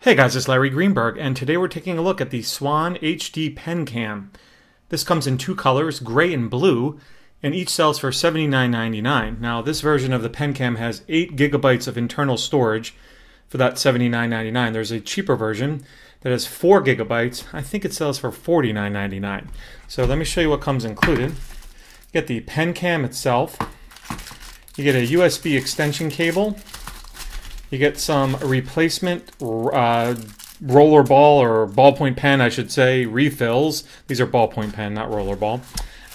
Hey guys, it's Larry Greenberg, and today we're taking a look at the Swann HD PenCam. This comes in two colors, gray and blue, and each sells for $79.99. Now, this version of the PenCam has 8 gigabytes of internal storage for that $79.99. There's a cheaper version that has 4 gigabytes. I think it sells for $49.99. So let me show you what comes included. You get the PenCam itself. You get a USB extension cable. You get some replacement roller ball, or ballpoint pen, I should say, refills. These are ballpoint pen, not roller ball.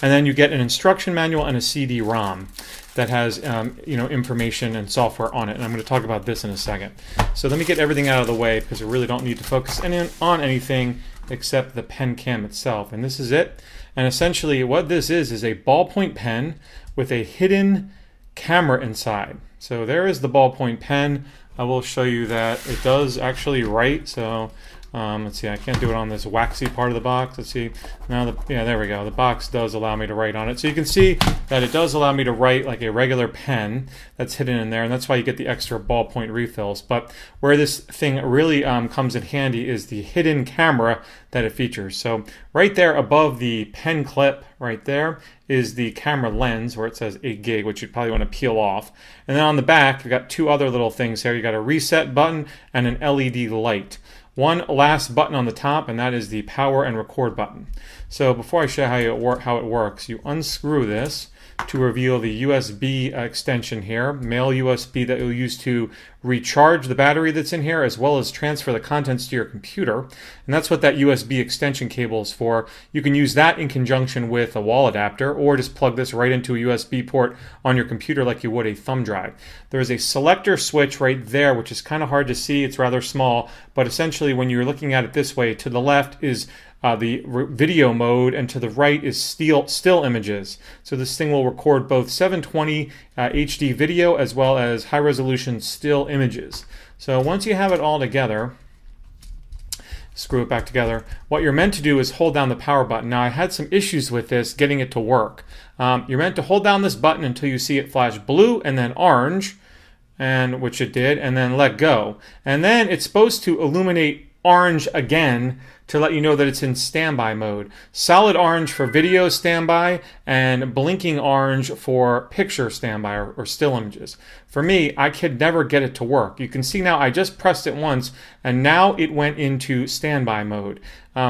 And then you get an instruction manual and a CD-ROM that has information and software on it. And I'm going to talk about this in a second. So let me get everything out of the way because we really don't need to focus on anything except the PenCam itself. And this is it. And essentially what this is a ballpoint pen with a hidden camera inside. So there is the ballpoint pen. I will show you that it does actually write. So let's see, I can't do it on this waxy part of the box. Let's see. Now, yeah, there we go. The box does allow me to write on it. So you can see that it does allow me to write like a regular pen that's hidden in there, and that's why you get the extra ballpoint refills. But where this thing really comes in handy is the hidden camera that it features. So right there above the pen clip, right there, is the camera lens where it says 8 gig, which you'd probably want to peel off. And then on the back, you've got two other little things here. You got a reset button and an LED light. One last button on the top, and that is the power and record button. So before I show you how it works, you unscrew this to reveal the USB extension here, male USB that you'll use to recharge the battery that's in here, as well as transfer the contents to your computer. And that's what that USB extension cable is for. You can use that in conjunction with a wall adapter, or just plug this right into a USB port on your computer like you would a thumb drive. There is a selector switch right there, which is kind of hard to see. It's rather small, but essentially when you're looking at it this way, to the left is the video mode, and to the right is still images. So this thing will record both 720 HD video as well as high resolution still images. So once you have it all together, screw it back together, what you're meant to do is hold down the power button. Now, I had some issues with this getting it to work. You're meant to hold down this button until you see it flash blue and then orange, and which it did, and then let go. And then it's supposed to illuminate orange again to let you know that it's in standby mode. Solid orange for video standby, and blinking orange for picture standby, or still images. For me, I could never get it to work. You can see now I just pressed it once, and now it went into standby mode.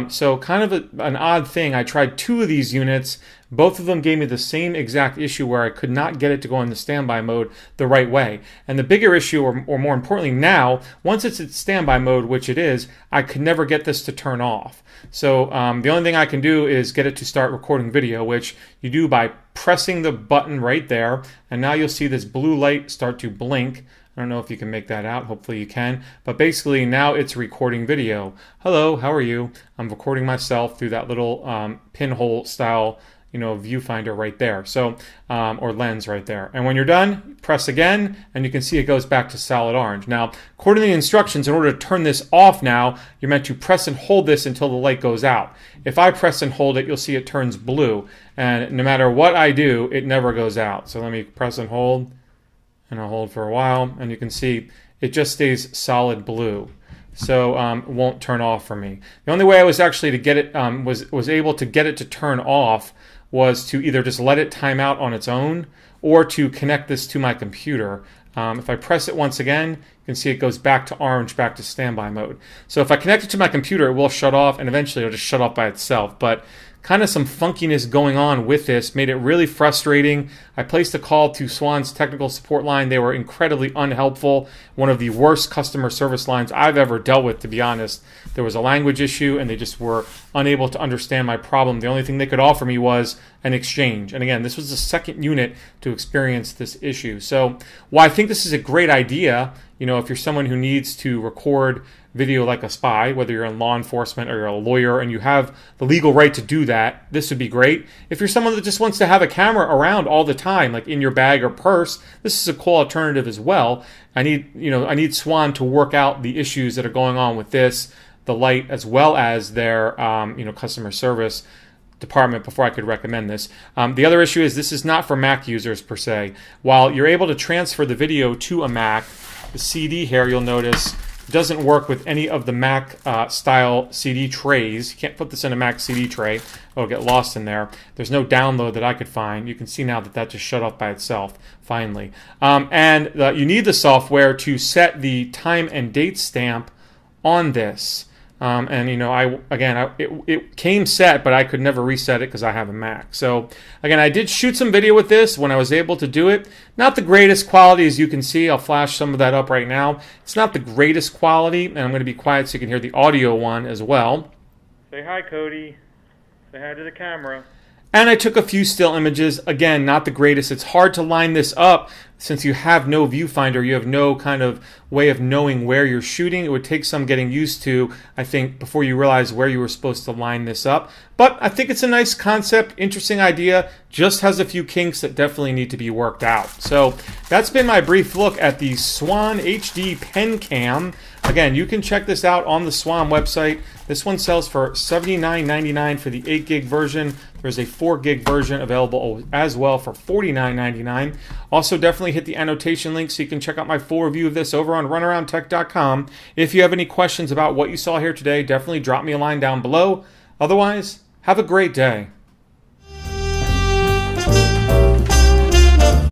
So kind of an odd thing. I tried 2 of these units. Both of them gave me the same exact issue where I could not get it to go into standby mode the right way. And the bigger issue, or more importantly now, once it's in standby mode, which it is, I could never get this to turn off. So the only thing I can do is get it to start recording video, which you do by pressing the button right there, and now you'll see this blue light start to blink. I don't know if you can make that out. Hopefully you can. But basically now it's recording video. Hello, how are you? I'm recording myself through that little pinhole style viewfinder right there. So, or lens right there. And when you're done, press again, and you can see it goes back to solid orange. Now, according to the instructions, in order to turn this off now, you're meant to press and hold this until the light goes out. If I press and hold it, you'll see it turns blue. And no matter what I do, it never goes out. So let me press and hold, and I'll hold for a while, and you can see it just stays solid blue. So it won't turn off for me. The only way I was actually to get it was able to get it to turn off was to either just let it time out on its own, or to connect this to my computer. If I press it once again, you can see it goes back to orange, back to standby mode. So if I connect it to my computer, it will shut off, and eventually it'll just shut off by itself. But kind of some funkiness going on with this made it really frustrating. I placed a call to Swann's technical support line. They were incredibly unhelpful. One of the worst customer service lines I've ever dealt with, to be honest. There was a language issue, and they just were unable to understand my problem. The only thing they could offer me was an exchange. And again, this was the second unit to experience this issue. So while I think this is a great idea, if you're someone who needs to record video like a spy, whether you're in law enforcement or you're a lawyer and you have the legal right to do that, this would be great. If you're someone that just wants to have a camera around all the time, like in your bag or purse, this is a cool alternative as well. I need Swann to work out the issues that are going on with this, the light, as well as their customer service department before I could recommend this. The other issue is this is not for Mac users per se. While you're able to transfer the video to a Mac, the CD here, you'll notice, doesn't work with any of the Mac style CD trays. You can't put this in a Mac CD tray. It'll get lost in there. There's no download that I could find. You can see now that that just shut off by itself, finally. You need the software to set the time and date stamp on this. It came set, but I could never reset it because I have a Mac. So again, I did shoot some video with this when I was able to do it. Not the greatest quality, as you can see. I'll flash some of that up right now. It's not the greatest quality, and I'm going to be quiet so you can hear the audio one as well. Say hi, Cody. Say hi to the camera. And I took a few still images. Again, not the greatest. It's hard to line this up since you have no viewfinder. You have no kind of way of knowing where you're shooting. It would take some getting used to, I think, before you realize where you were supposed to line this up. But I think it's a nice concept, interesting idea. Just has a few kinks that definitely need to be worked out. So that's been my brief look at the Swann HD PenCam. Again, you can check this out on the Swann website. This one sells for $79.99 for the 8 gig version. There's a 4 gig version available as well for $49.99. Also, definitely hit the annotation link so you can check out my full review of this over on runaroundtech.com. If you have any questions about what you saw here today, definitely drop me a line down below. Otherwise, have a great day.